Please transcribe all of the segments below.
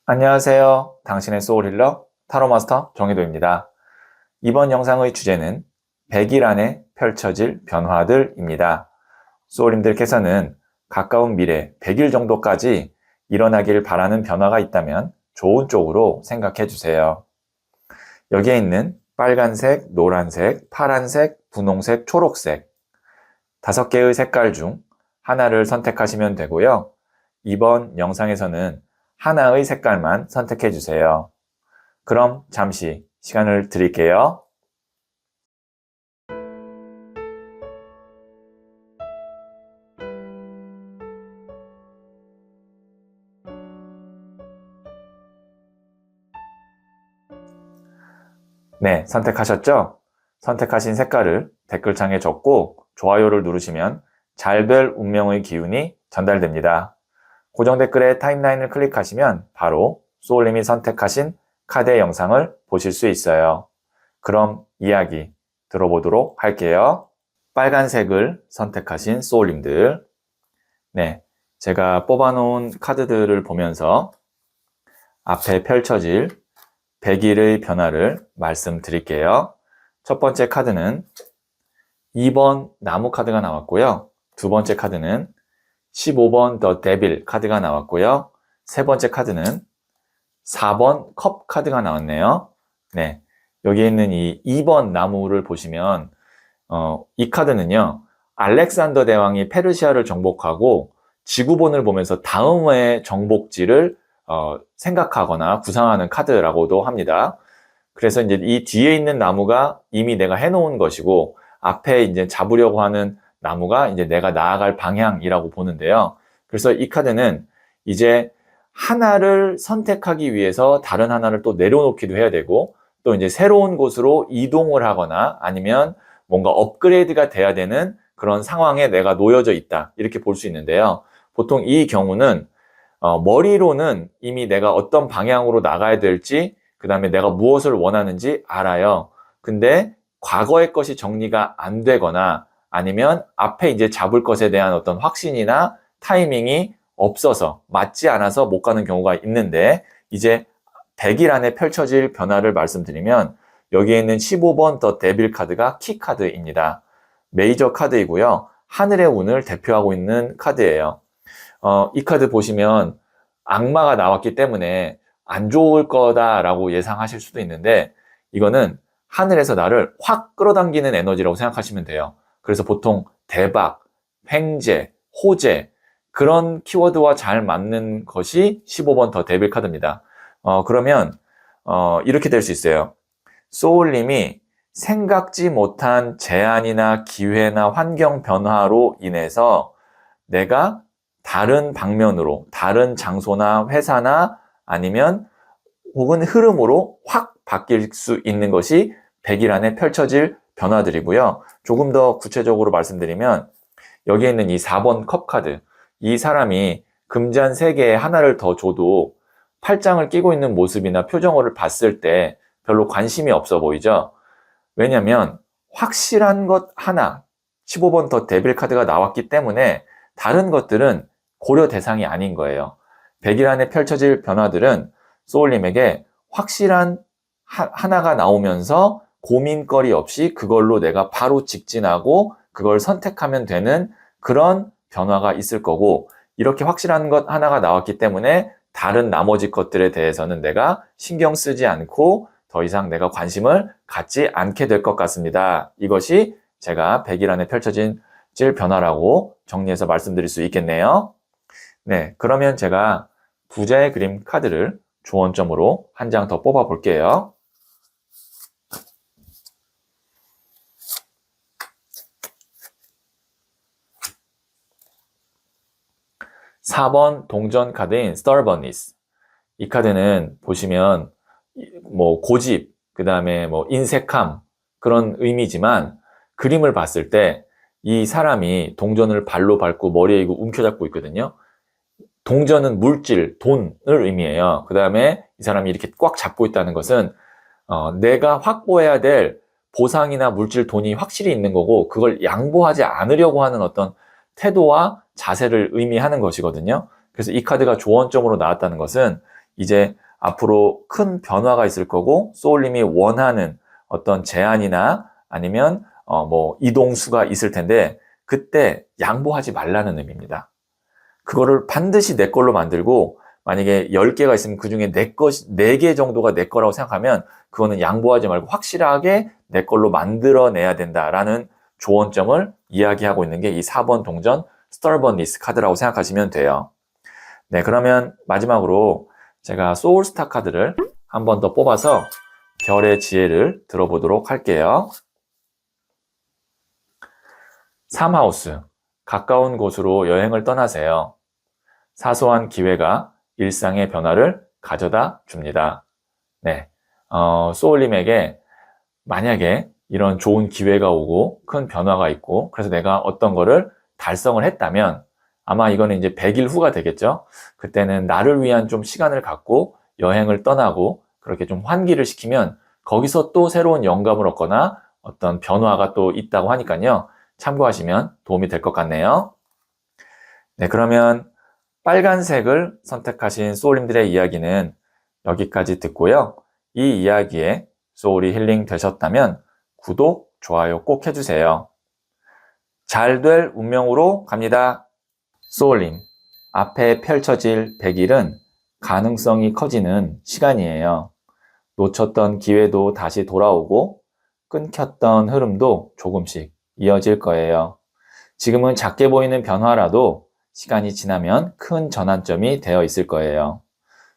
안녕하세요. 당신의 소울힐러 타로마스터 정혜도입니다. 이번 영상의 주제는 100일 안에 펼쳐질 변화들입니다. 소울님들께서는 가까운 미래 100일 정도까지 일어나길 바라는 변화가 있다면 좋은 쪽으로 생각해 주세요. 여기에 있는 빨간색, 노란색, 파란색, 분홍색, 초록색 5개의 색깔 중 하나를 선택하시면 되고요. 이번 영상에서는 하나의 색깔만 선택해 주세요. 그럼 잠시 시간을 드릴게요. 네, 선택하셨죠? 선택하신 색깔을 댓글창에 적고 좋아요를 누르시면 잘 될 운명의 기운이 전달됩니다. 고정 댓글에 타임라인을 클릭하시면 바로 소울님이 선택하신 카드의 영상을 보실 수 있어요. 그럼 이야기 들어보도록 할게요. 빨간색을 선택하신 소울님들. 네, 제가 뽑아놓은 카드들을 보면서 앞에 펼쳐질 100일의 변화를 말씀드릴게요. 첫 번째 카드는 2번 나무 카드가 나왔고요. 두 번째 카드는 15번 더 데빌 카드가 나왔고요. 세 번째 카드는 4번 컵 카드가 나왔네요. 네, 여기에 있는 이 2번 나무를 보시면 이 카드는요. 알렉산더 대왕이 페르시아를 정복하고 지구본을 보면서 다음의 정복지를 생각하거나 구상하는 카드라고도 합니다. 그래서 이제 이 뒤에 있는 나무가 이미 내가 해놓은 것이고 앞에 이제 잡으려고 하는 나무가 이제 내가 나아갈 방향이라고 보는데요. 그래서 이 카드는 이제 하나를 선택하기 위해서 다른 하나를 또 내려놓기도 해야 되고 또 이제 새로운 곳으로 이동을 하거나 아니면 뭔가 업그레이드가 돼야 되는 그런 상황에 내가 놓여져 있다. 이렇게 볼 수 있는데요. 보통 이 경우는 머리로는 이미 내가 어떤 방향으로 나가야 될지 그 다음에 내가 무엇을 원하는지 알아요. 근데 과거의 것이 정리가 안 되거나 아니면 앞에 이제 잡을 것에 대한 어떤 확신이나 타이밍이 없어서 맞지 않아서 못 가는 경우가 있는데 이제 100일 안에 펼쳐질 변화를 말씀드리면 여기에 있는 15번 더 데빌 카드가 키 카드입니다. 메이저 카드이고요. 하늘의 운을 대표하고 있는 카드예요. 이 카드 보시면 악마가 나왔기 때문에 안 좋을 거다라고 예상하실 수도 있는데 이거는 하늘에서 나를 확 끌어당기는 에너지라고 생각하시면 돼요. 그래서 보통 대박, 횡재, 호재 그런 키워드와 잘 맞는 것이 15번 더 데빌 카드입니다. 그러면 이렇게 될 수 있어요. 소울님이 생각지 못한 제안이나 기회나 환경 변화로 인해서 내가 다른 방면으로, 다른 장소나 회사나 아니면 혹은 흐름으로 확 바뀔 수 있는 것이 100일 안에 펼쳐질 변화들이고요. 조금 더 구체적으로 말씀드리면 여기에 있는 이 4번 컵 카드, 이 사람이 금잔 3개에 하나를 더 줘도 팔짱을 끼고 있는 모습이나 표정을 봤을 때 별로 관심이 없어 보이죠? 왜냐면 확실한 것 하나, 15번 더 데빌 카드가 나왔기 때문에 다른 것들은 고려 대상이 아닌 거예요. 100일 안에 펼쳐질 변화들은 소울님에게 확실한 하나가 나오면서 고민거리 없이 그걸로 내가 바로 직진하고 그걸 선택하면 되는 그런 변화가 있을 거고 이렇게 확실한 것 하나가 나왔기 때문에 다른 나머지 것들에 대해서는 내가 신경 쓰지 않고 더 이상 내가 관심을 갖지 않게 될 것 같습니다. 이것이 제가 100일 안에 펼쳐질 변화라고 정리해서 말씀드릴 수 있겠네요. 네, 그러면 제가 부자의 그림 카드를 조언점으로 한 장 더 뽑아 볼게요. (4번) 동전 카드인 Stubbornness. 이 카드는 보시면 뭐 고집, 그 다음에 뭐 인색함 그런 의미지만 그림을 봤을 때 이 사람이 동전을 발로 밟고 머리에 이거 움켜잡고 있거든요. 동전은 물질, 돈을 의미해요. 그 다음에 이 사람이 이렇게 꽉 잡고 있다는 것은 내가 확보해야 될 보상이나 물질, 돈이 확실히 있는 거고 그걸 양보하지 않으려고 하는 어떤 태도와 자세를 의미하는 것이거든요. 그래서 이 카드가 조언점으로 나왔다는 것은 이제 앞으로 큰 변화가 있을 거고 소울님이 원하는 어떤 제안이나 아니면 뭐 이동수가 있을 텐데 그때 양보하지 말라는 의미입니다. 그거를 반드시 내 걸로 만들고 만약에 10개가 있으면 그중에 4개 정도가 내 거라고 생각하면 그거는 양보하지 말고 확실하게 내 걸로 만들어내야 된다라는 조언점을 이야기하고 있는 게 이 4번 동전 스털번니스 카드라고 생각하시면 돼요. 네, 그러면 마지막으로 제가 소울스타 카드를 한 번 더 뽑아서 별의 지혜를 들어보도록 할게요. 3하우스, 가까운 곳으로 여행을 떠나세요. 사소한 기회가 일상의 변화를 가져다 줍니다. 네, 소울님에게 만약에 이런 좋은 기회가 오고 큰 변화가 있고 그래서 내가 어떤 거를 달성을 했다면 아마 이거는 이제 100일 후가 되겠죠. 그때는 나를 위한 좀 시간을 갖고 여행을 떠나고 그렇게 좀 환기를 시키면 거기서 또 새로운 영감을 얻거나 어떤 변화가 또 있다고 하니까요. 참고하시면 도움이 될 것 같네요. 네, 그러면 빨간색을 선택하신 소울님들의 이야기는 여기까지 듣고요. 이 이야기에 소울이 힐링 되셨다면 구독, 좋아요 꼭 해주세요. 잘 될 운명으로 갑니다. 소울님, 앞에 펼쳐질 100일은 가능성이 커지는 시간이에요. 놓쳤던 기회도 다시 돌아오고 끊겼던 흐름도 조금씩 이어질 거예요. 지금은 작게 보이는 변화라도 시간이 지나면 큰 전환점이 되어 있을 거예요.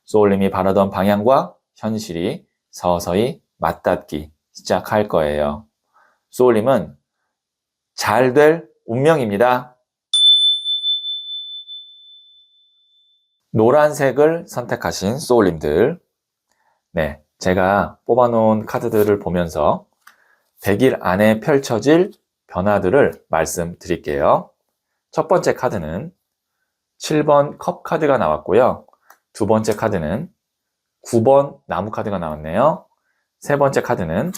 소울님이 바라던 방향과 현실이 서서히 맞닿기 시작할 거예요. 소울님은 잘 될 운명입니다. 노란색을 선택하신 소울님들, 네, 제가 뽑아놓은 카드들을 보면서 100일 안에 펼쳐질 변화들을 말씀드릴게요. 첫 번째 카드는 7번 컵 카드가 나왔고요. 두 번째 카드는 9번 나무 카드가 나왔네요. 세 번째 카드는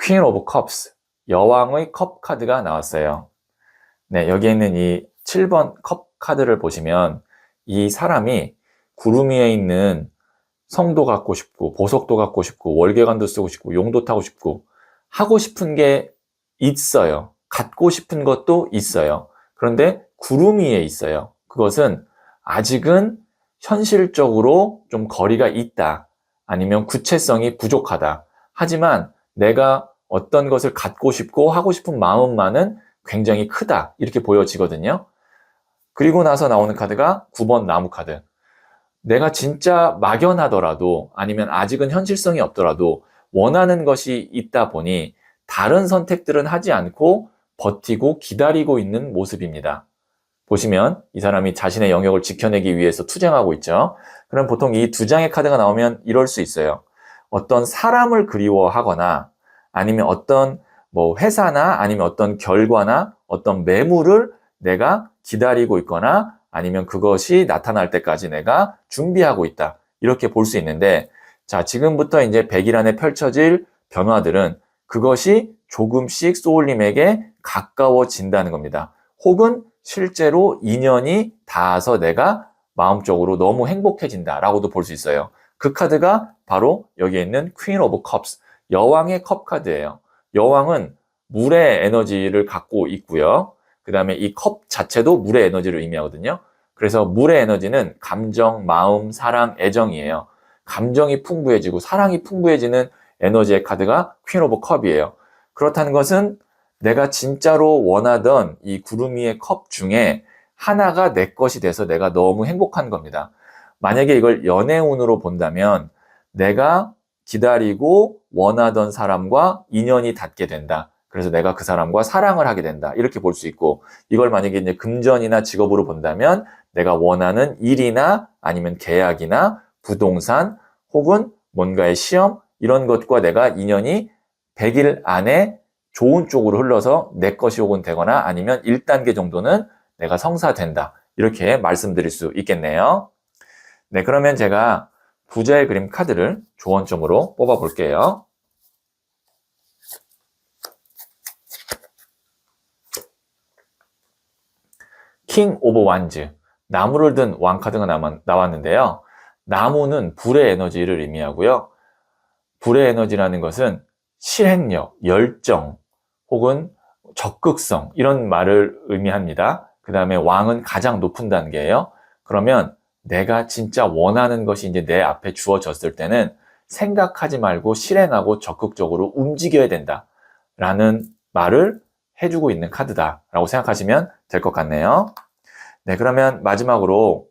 퀸 오브 컵스, 여왕의 컵 카드가 나왔어요. 네, 여기에 있는 이 7번 컵 카드를 보시면 이 사람이 구름 위에 있는 성도 갖고 싶고 보석도 갖고 싶고 월계관도 쓰고 싶고 용도 타고 싶고 하고 싶은 게 있어요. 갖고 싶은 것도 있어요. 그런데 구름 위에 있어요. 그것은 아직은 현실적으로 좀 거리가 있다. 아니면 구체성이 부족하다. 하지만 내가 어떤 것을 갖고 싶고 하고 싶은 마음만은 굉장히 크다. 이렇게 보여지거든요. 그리고 나서 나오는 카드가 9번 나무 카드. 내가 진짜 막연하더라도 아니면 아직은 현실성이 없더라도 원하는 것이 있다 보니 다른 선택들은 하지 않고 버티고 기다리고 있는 모습입니다. 보시면 이 사람이 자신의 영역을 지켜내기 위해서 투쟁하고 있죠. 그럼 보통 이 두 장의 카드가 나오면 이럴 수 있어요. 어떤 사람을 그리워하거나 아니면 어떤 뭐 회사나 아니면 어떤 결과나 어떤 매물을 내가 기다리고 있거나 아니면 그것이 나타날 때까지 내가 준비하고 있다. 이렇게 볼 수 있는데 자, 지금부터 이제 100일 안에 펼쳐질 변화들은 그것이 조금씩 소울님에게 가까워진다는 겁니다. 혹은 실제로 인연이 닿아서 내가 마음적으로 너무 행복해진다라고도 볼 수 있어요. 그 카드가 바로 여기에 있는 퀸 오브 컵스, 여왕의 컵 카드예요. 여왕은 물의 에너지를 갖고 있고요. 그 다음에 이 컵 자체도 물의 에너지를 의미하거든요. 그래서 물의 에너지는 감정, 마음, 사랑, 애정이에요. 감정이 풍부해지고 사랑이 풍부해지는 에너지의 카드가 퀸 오브 컵이에요. 그렇다는 것은 내가 진짜로 원하던 이 구름 위의 컵 중에 하나가 내 것이 돼서 내가 너무 행복한 겁니다. 만약에 이걸 연애운으로 본다면 내가 기다리고 원하던 사람과 인연이 닿게 된다. 그래서 내가 그 사람과 사랑을 하게 된다. 이렇게 볼 수 있고 이걸 만약에 이제 금전이나 직업으로 본다면 내가 원하는 일이나 아니면 계약이나 부동산 혹은 뭔가의 시험 이런 것과 내가 인연이 100일 안에 좋은 쪽으로 흘러서 내 것이 혹은 되거나 아니면 1단계 정도는 내가 성사된다. 이렇게 말씀드릴 수 있겠네요. 네, 그러면 제가 부자의 그림 카드를 조언점으로 뽑아 볼게요. 킹 오브 완즈, 나무를 든 왕 카드가 나왔는데요. 나무는 불의 에너지를 의미하고요. 불의 에너지라는 것은 실행력, 열정, 혹은 적극성 이런 말을 의미합니다. 그 다음에 왕은 가장 높은 단계예요. 그러면 내가 진짜 원하는 것이 이제 내 앞에 주어졌을 때는 생각하지 말고 실행하고 적극적으로 움직여야 된다 라는 말을 해주고 있는 카드다 라고 생각하시면 될 것 같네요. 네, 그러면 마지막으로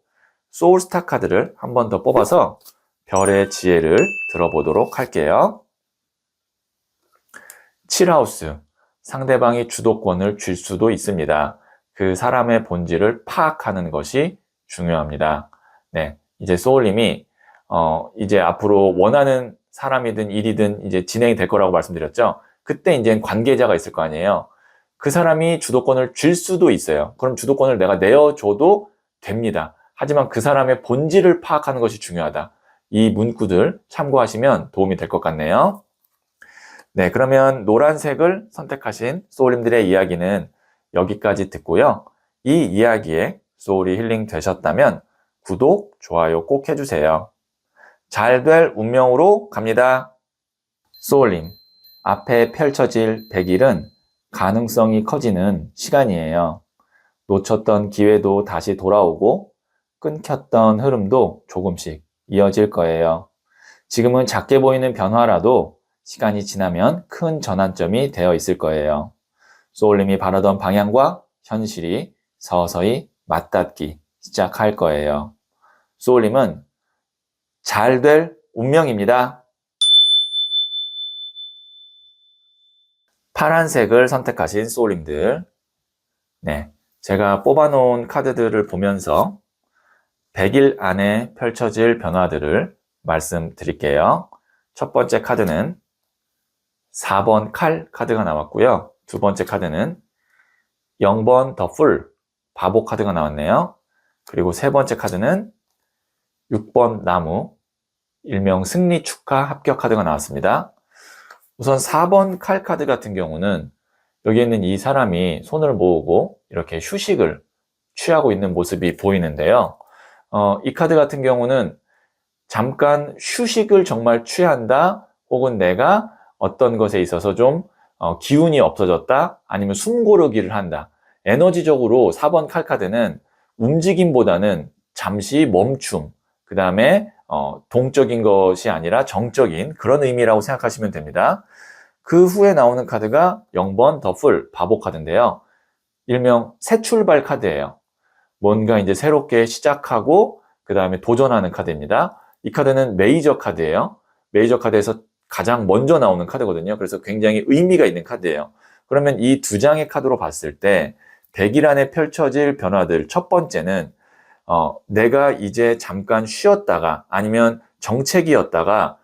소울스타 카드를 한 번 더 뽑아서 별의 지혜를 들어보도록 할게요. 7하우스, 상대방이 주도권을 줄 수도 있습니다. 그 사람의 본질을 파악하는 것이 중요합니다. 네, 이제 소울님이 이제 앞으로 원하는 사람이든 일이든 이제 진행이 될 거라고 말씀드렸죠. 그때 이제 관계자가 있을 거 아니에요. 그 사람이 주도권을 줄 수도 있어요. 그럼 주도권을 내가 내어줘도 됩니다. 하지만 그 사람의 본질을 파악하는 것이 중요하다. 이 문구들 참고하시면 도움이 될 것 같네요. 네, 그러면 노란색을 선택하신 소울님들의 이야기는 여기까지 듣고요. 이 이야기에 소울이 힐링 되셨다면 구독, 좋아요 꼭 해주세요. 잘 될 운명으로 갑니다. 소울님, 앞에 펼쳐질 100일은 가능성이 커지는 시간이에요. 놓쳤던 기회도 다시 돌아오고 끊겼던 흐름도 조금씩 이어질 거예요. 지금은 작게 보이는 변화라도 시간이 지나면 큰 전환점이 되어 있을 거예요. 소울님이 바라던 방향과 현실이 서서히 맞닿기 시작할 거예요. 소울님은 잘 될 운명입니다. 파란색을 선택하신 소울님들, 네, 제가 뽑아놓은 카드들을 보면서 100일 안에 펼쳐질 변화들을 말씀드릴게요. 첫 번째 카드는 4번 칼 카드가 나왔고요. 두 번째 카드는 0번 더 풀, 바보 카드가 나왔네요. 그리고 세 번째 카드는 6번 나무, 일명 승리 축하 합격 카드가 나왔습니다. 우선 4번 칼 카드 같은 경우는 여기 있는 이 사람이 손을 모으고 이렇게 휴식을 취하고 있는 모습이 보이는데요. 이 카드 같은 경우는 잠깐 휴식을 정말 취한다, 혹은 내가 어떤 것에 있어서 좀 기운이 없어졌다, 아니면 숨 고르기를 한다. 에너지적으로 4번 칼 카드는 움직임보다는 잠시 멈춤, 그 다음에 동적인 것이 아니라 정적인 그런 의미라고 생각하시면 됩니다. 그 후에 나오는 카드가 0번 더 풀, 바보 카드인데요. 일명 새 출발 카드예요. 뭔가 이제 새롭게 시작하고 그 다음에 도전하는 카드입니다. 이 카드는 메이저 카드예요. 메이저 카드에서 가장 먼저 나오는 카드거든요. 그래서 굉장히 의미가 있는 카드예요. 그러면 이 두 장의 카드로 봤을 때 100일 안에 펼쳐질 변화들, 첫 번째는 내가 이제 잠깐 쉬었다가 아니면 정체기였다가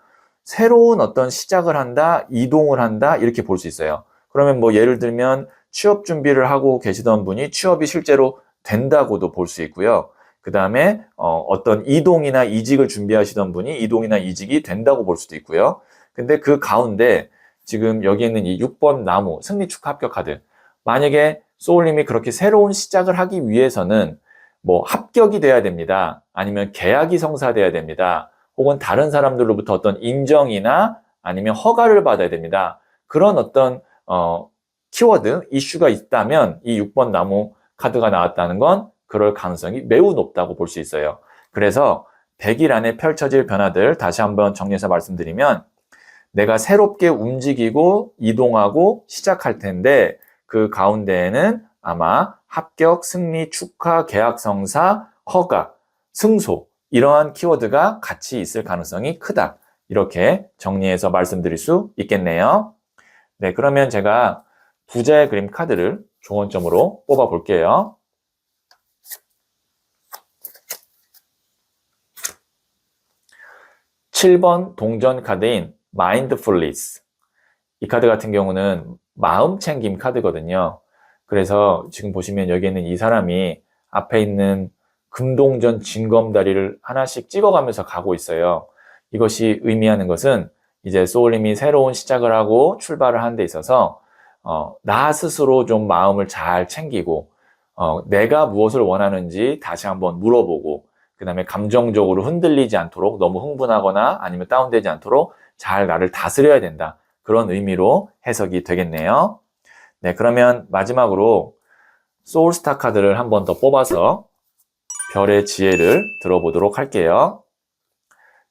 새로운 어떤 시작을 한다, 이동을 한다 이렇게 볼 수 있어요. 그러면 뭐 예를 들면 취업 준비를 하고 계시던 분이 취업이 실제로 된다고도 볼 수 있고요. 그 다음에 어떤 이동이나 이직을 준비하시던 분이 이동이나 이직이 된다고 볼 수도 있고요. 근데 그 가운데 지금 여기 있는 이 6번 나무 승리 축하 합격 카드, 만약에 소울님이 그렇게 새로운 시작을 하기 위해서는 뭐 합격이 돼야 됩니다. 아니면 계약이 성사돼야 됩니다. 혹은 다른 사람들로부터 어떤 인정이나 아니면 허가를 받아야 됩니다. 그런 어떤 키워드, 이슈가 있다면 이 6번 나무 카드가 나왔다는 건 그럴 가능성이 매우 높다고 볼 수 있어요. 그래서 100일 안에 펼쳐질 변화들 다시 한번 정리해서 말씀드리면, 내가 새롭게 움직이고 이동하고 시작할 텐데 그 가운데에는 아마 합격, 승리, 축하, 계약 성사, 허가, 승소 이러한 키워드가 같이 있을 가능성이 크다. 이렇게 정리해서 말씀드릴 수 있겠네요. 네, 그러면 제가 부자의 그림 카드를 조언점으로 뽑아 볼게요. (7번) 동전 카드인 마인드풀리스. 이 카드 같은 경우는 마음 챙김 카드거든요. 그래서 지금 보시면 여기에는 이 사람이 앞에 있는 금동전 징검다리를 하나씩 찍어가면서 가고 있어요. 이것이 의미하는 것은 이제 소울님이 새로운 시작을 하고 출발을 하는 데 있어서 나 스스로 좀 마음을 잘 챙기고 내가 무엇을 원하는지 다시 한번 물어보고, 그 다음에 감정적으로 흔들리지 않도록 너무 흥분하거나 아니면 다운되지 않도록 잘 나를 다스려야 된다. 그런 의미로 해석이 되겠네요. 네, 그러면 마지막으로 소울스타 카드를 한 번 더 뽑아서 별의 지혜를 들어보도록 할게요.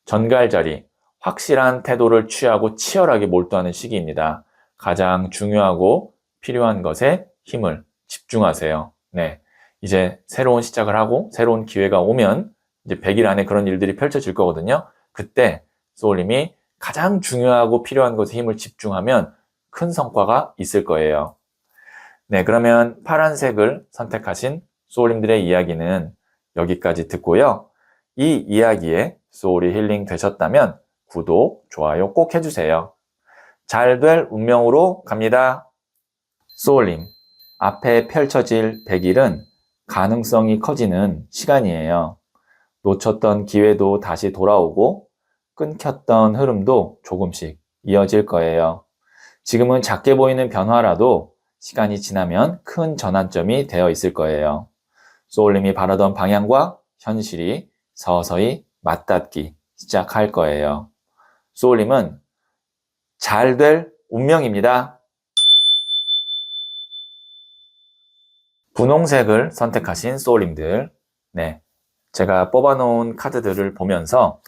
전갈자리, 확실한 태도를 취하고 치열하게 몰두하는 시기입니다. 가장 중요하고 필요한 것에 힘을 집중하세요. 네, 이제 새로운 시작을 하고 새로운 기회가 오면 이제 100일 안에 그런 일들이 펼쳐질 거거든요. 그때 소울님이 가장 중요하고 필요한 것에 힘을 집중하면 큰 성과가 있을 거예요. 네, 그러면 파란색을 선택하신 소울님들의 이야기는 여기까지 듣고요. 이 이야기에 소울이 힐링 되셨다면 구독, 좋아요 꼭 해주세요. 잘 될 운명으로 갑니다. 소울님, 앞에 펼쳐질 100일은 가능성이 커지는 시간이에요. 놓쳤던 기회도 다시 돌아오고 끊겼던 흐름도 조금씩 이어질 거예요. 지금은 작게 보이는 변화라도 시간이 지나면 큰 전환점이 되어 있을 거예요. 소울님이 바라던 방향과 현실이 서서히 맞닿기 시작할 거예요. 소울님은 잘 될 운명입니다. 분홍색을 선택하신 소울님들, 네, 제가 뽑아놓은 카드들을 보면서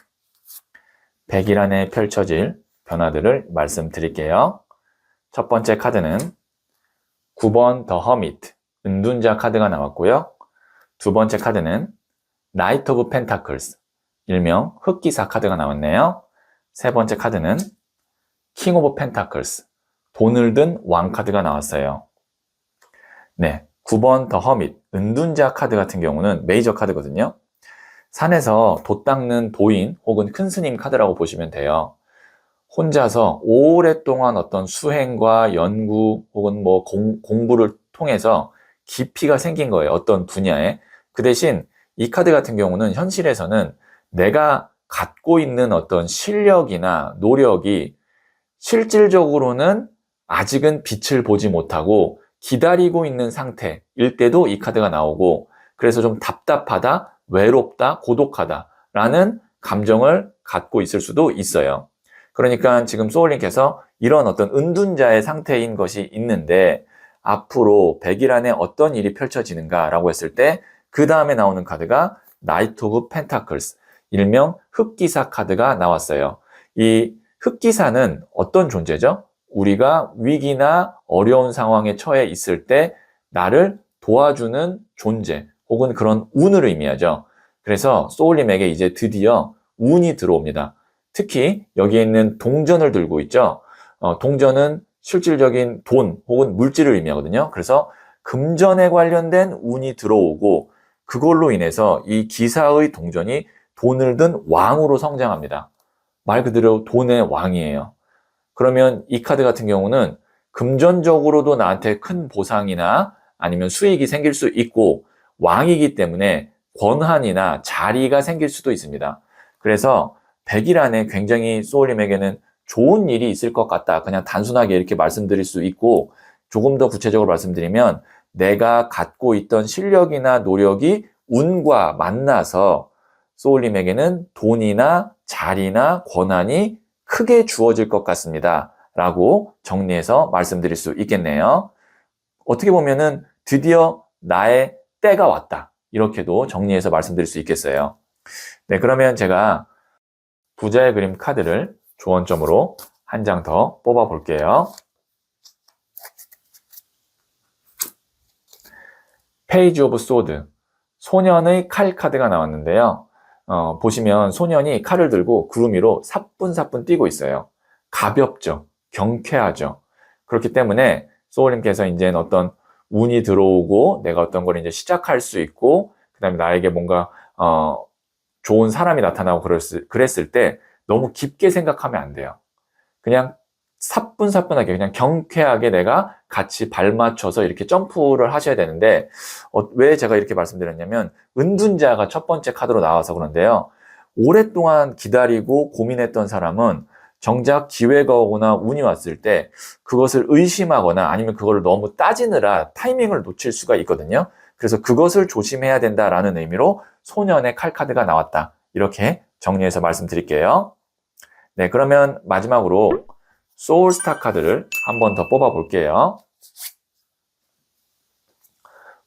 100일 안에 펼쳐질 변화들을 말씀드릴게요. 첫 번째 카드는 9번 더 허미트, 은둔자 카드가 나왔고요. 두 번째 카드는 나이트 오브 펜타클스, 일명 흑기사 카드가 나왔네요. 세 번째 카드는 킹 오브 펜타클스, 돈을 든 왕 카드가 나왔어요. 네, 9번 더 허밋, 은둔자 카드 같은 경우는 메이저 카드거든요. 산에서 돛 닦는 도인 혹은 큰 스님 카드라고 보시면 돼요. 혼자서 오랫동안 어떤 수행과 연구 혹은 뭐 공부를 통해서 깊이가 생긴 거예요. 어떤 분야에. 그 대신 이 카드 같은 경우는 현실에서는 내가 갖고 있는 어떤 실력이나 노력이 실질적으로는 아직은 빛을 보지 못하고 기다리고 있는 상태일 때도 이 카드가 나오고, 그래서 좀 답답하다, 외롭다, 고독하다 라는 감정을 갖고 있을 수도 있어요. 그러니까 지금 소울님께서 이런 어떤 은둔자의 상태인 것이 있는데 앞으로 100일 안에 어떤 일이 펼쳐지는가 라고 했을 때 그 다음에 나오는 카드가 나이트 오브 펜타클스, 일명 흑기사 카드가 나왔어요. 이 흑기사는 어떤 존재죠? 우리가 위기나 어려운 상황에 처해 있을 때 나를 도와주는 존재 혹은 그런 운을 의미하죠. 그래서 소울님에게 이제 드디어 운이 들어옵니다. 특히 여기에 있는 동전을 들고 있죠. 동전은 실질적인 돈 혹은 물질을 의미하거든요. 그래서 금전에 관련된 운이 들어오고 그걸로 인해서 이 기사의 동전이 돈을 든 왕으로 성장합니다. 말 그대로 돈의 왕이에요. 그러면 이 카드 같은 경우는 금전적으로도 나한테 큰 보상이나 아니면 수익이 생길 수 있고 왕이기 때문에 권한이나 자리가 생길 수도 있습니다. 그래서 100일 안에 굉장히 소울님에게는 좋은 일이 있을 것 같다. 그냥 단순하게 이렇게 말씀드릴 수 있고, 조금 더 구체적으로 말씀드리면 내가 갖고 있던 실력이나 노력이 운과 만나서 소울님에게는 돈이나 자리나 권한이 크게 주어질 것 같습니다. 라고 정리해서 말씀드릴 수 있겠네요. 어떻게 보면은 드디어 나의 때가 왔다. 이렇게도 정리해서 말씀드릴 수 있겠어요. 네, 그러면 제가 부자의 그림 카드를 조언점으로 한 장 더 뽑아 볼게요. 페이지 오브 소드, 소년의 칼 카드가 나왔는데요. 보시면 소년이 칼을 들고 구름 위로 사뿐사뿐 뛰고 있어요. 가볍죠. 경쾌하죠. 그렇기 때문에 소울님께서 이제 어떤 운이 들어오고 내가 어떤 걸 이제 시작할 수 있고, 그 다음에 나에게 뭔가 좋은 사람이 나타나고 그랬을 때 너무 깊게 생각하면 안 돼요. 그냥 사뿐사뿐하게 그냥 경쾌하게 내가 같이 발맞춰서 이렇게 점프를 하셔야 되는데, 왜 제가 이렇게 말씀드렸냐면 은둔자가 첫 번째 카드로 나와서 그런데요. 오랫동안 기다리고 고민했던 사람은 정작 기회가 오거나 운이 왔을 때 그것을 의심하거나 아니면 그걸 너무 따지느라 타이밍을 놓칠 수가 있거든요. 그래서 그것을 조심해야 된다라는 의미로 소년의 칼 카드가 나왔다. 이렇게 정리해서 말씀드릴게요. 네, 그러면 마지막으로 소울스타 카드를 한 번 더 뽑아 볼게요.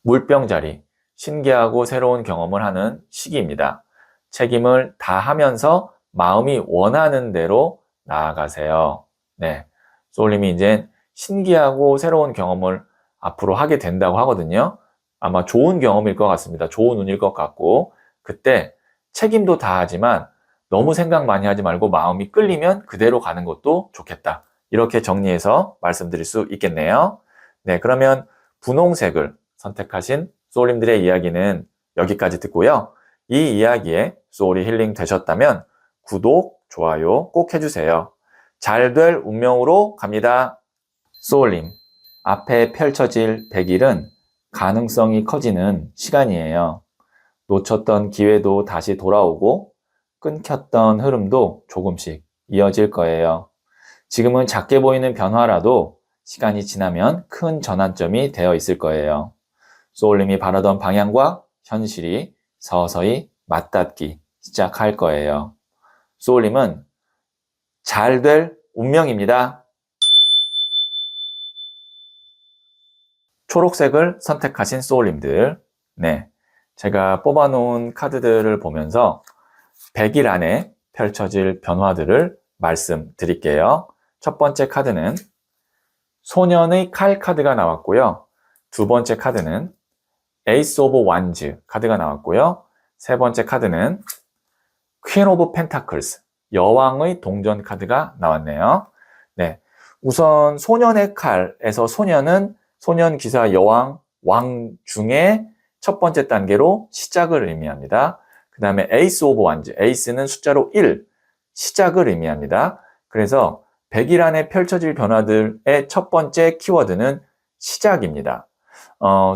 물병자리, 신기하고 새로운 경험을 하는 시기입니다. 책임을 다하면서 마음이 원하는 대로 나아가세요. 네, 소울님이 이제 신기하고 새로운 경험을 앞으로 하게 된다고 하거든요. 아마 좋은 경험일 것 같습니다. 좋은 운일 것 같고, 그때 책임도 다하지만 너무 생각 많이 하지 말고 마음이 끌리면 그대로 가는 것도 좋겠다. 이렇게 정리해서 말씀드릴 수 있겠네요. 네, 그러면 분홍색을 선택하신 소울님들의 이야기는 여기까지 듣고요. 이 이야기에 소울이 힐링 되셨다면 구독, 좋아요 꼭 해주세요. 잘 될 운명으로 갑니다. 소울님, 앞에 펼쳐질 100일은 가능성이 커지는 시간이에요. 놓쳤던 기회도 다시 돌아오고 끊겼던 흐름도 조금씩 이어질 거예요. 지금은 작게 보이는 변화라도 시간이 지나면 큰 전환점이 되어 있을 거예요. 소울님이 바라던 방향과 현실이 서서히 맞닿기 시작할 거예요. 소울님은 잘 될 운명입니다. 초록색을 선택하신 소울님들, 네, 제가 뽑아놓은 카드들을 보면서 100일 안에 펼쳐질 변화들을 말씀드릴게요. 첫 번째 카드는 소년의 칼 카드가 나왔고요. 두 번째 카드는 에이스 오브 완즈 카드가 나왔고요. 세 번째 카드는 퀸 오브 펜타클스, 여왕의 동전 카드가 나왔네요. 네, 우선 소년의 칼에서 소년은 소년, 기사, 여왕, 왕 중에 첫 번째 단계로 시작을 의미합니다. 그 다음에 에이스 오브 완즈, 에이스는 숫자로 1, 시작을 의미합니다. 그래서 100일 안에 펼쳐질 변화들의 첫 번째 키워드는 시작입니다.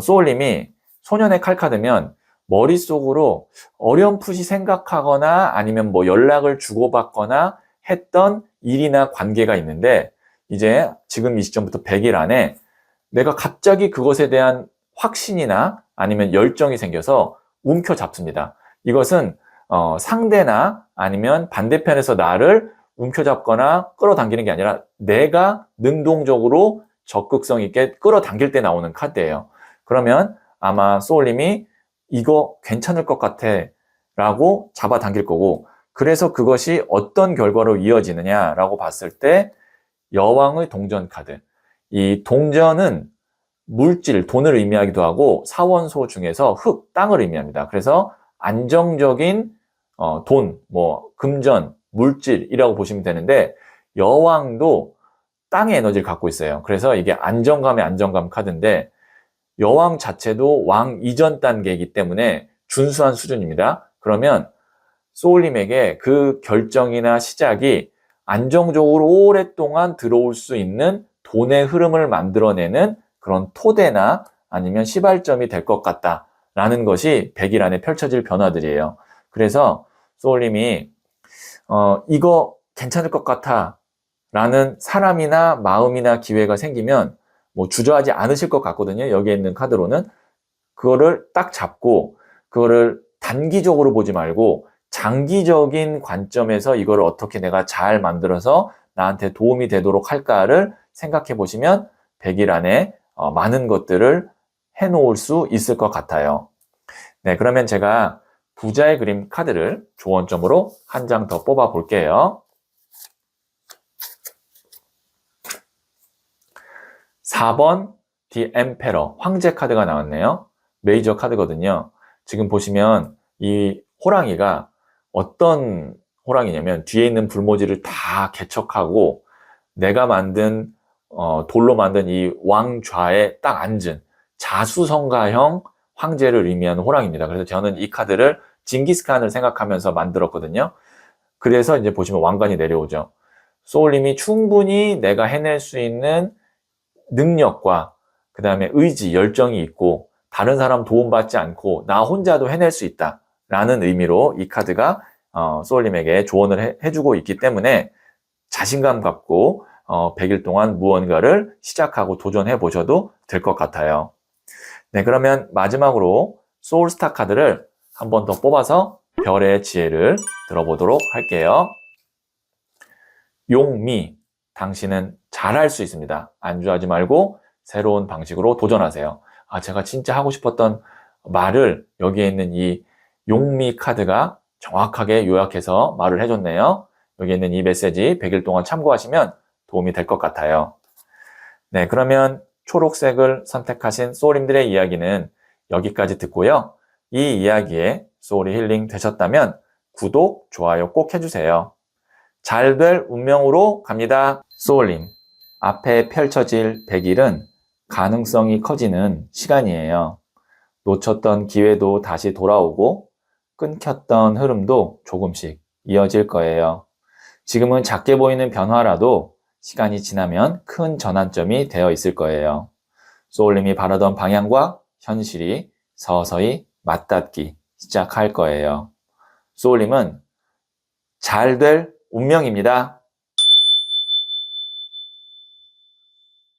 소울님이 소년의 칼 카드면 머릿속으로 어렴풋이 생각하거나 아니면 뭐 연락을 주고받거나 했던 일이나 관계가 있는데 이제 지금 이 시점부터 100일 안에 내가 갑자기 그것에 대한 확신이나 아니면 열정이 생겨서 움켜잡습니다. 이것은 상대나 아니면 반대편에서 나를 움켜잡거나 끌어당기는 게 아니라 내가 능동적으로 적극성 있게 끌어당길 때 나오는 카드예요. 그러면 아마 소울님이 이거 괜찮을 것 같아 라고 잡아당길 거고, 그래서 그것이 어떤 결과로 이어지느냐라고 봤을 때 여왕의 동전 카드, 이 동전은 물질, 돈을 의미하기도 하고 사원소 중에서 흙, 땅을 의미합니다. 그래서 안정적인 돈, 뭐 금전, 물질이라고 보시면 되는데 여왕도 땅의 에너지를 갖고 있어요. 그래서 이게 안정감의 안정감 카드인데 여왕 자체도 왕 이전 단계이기 때문에 준수한 수준입니다. 그러면 소울님에게 그 결정이나 시작이 안정적으로 오랫동안 들어올 수 있는 돈의 흐름을 만들어내는 그런 토대나 아니면 시발점이 될 것 같다라는 것이 100일 안에 펼쳐질 변화들이에요. 그래서 소울님이 이거 괜찮을 것 같아 라는 사람이나 마음이나 기회가 생기면 뭐 주저하지 않으실 것 같거든요. 여기에 있는 카드로는 그거를 딱 잡고 그거를 단기적으로 보지 말고 장기적인 관점에서 이걸 어떻게 내가 잘 만들어서 나한테 도움이 되도록 할까를 생각해 보시면 100일 안에 많은 것들을 해놓을 수 있을 것 같아요. 네, 그러면 제가 부자의 그림 카드를 조언점으로 한 장 더 뽑아 볼게요. 4번 The Emperor, 황제 카드가 나왔네요. 메이저 카드거든요. 지금 보시면 이 호랑이가 어떤 호랑이냐면 뒤에 있는 불모지를 다 개척하고 내가 만든 돌로 만든 이 왕좌에 딱 앉은 자수성가형 황제를 의미하는 호랑이입니다. 그래서 저는 이 카드를 징기스칸을 생각하면서 만들었거든요. 그래서 이제 보시면 왕관이 내려오죠. 소울님이 충분히 내가 해낼 수 있는 능력과 그 다음에 의지, 열정이 있고 다른 사람 도움받지 않고 나 혼자도 해낼 수 있다 라는 의미로 이 카드가 소울님에게 조언을 해주고 있기 때문에 자신감 갖고 100일 동안 무언가를 시작하고 도전해 보셔도 될 것 같아요. 네, 그러면 마지막으로 소울스타 카드를 한 번 더 뽑아서 별의 지혜를 들어보도록 할게요. 용미, 당신은 잘할 수 있습니다. 안주하지 말고 새로운 방식으로 도전하세요. 제가 진짜 하고 싶었던 말을 여기에 있는 이 용미 카드가 정확하게 요약해서 말을 해줬네요. 여기 있는 이 메시지 100일 동안 참고하시면 도움이 될 것 같아요. 네, 그러면 초록색을 선택하신 소울님들의 이야기는 여기까지 듣고요. 이 이야기에 소울이 힐링 되셨다면 구독, 좋아요 꼭 해주세요. 잘 될 운명으로 갑니다. 소울님, 앞에 펼쳐질 100일은 가능성이 커지는 시간이에요. 놓쳤던 기회도 다시 돌아오고 끊겼던 흐름도 조금씩 이어질 거예요. 지금은 작게 보이는 변화라도 시간이 지나면 큰 전환점이 되어 있을 거예요. 소울님이 바라던 방향과 현실이 서서히 맞닿기 시작할 거예요. 소울님은 잘 될 운명입니다.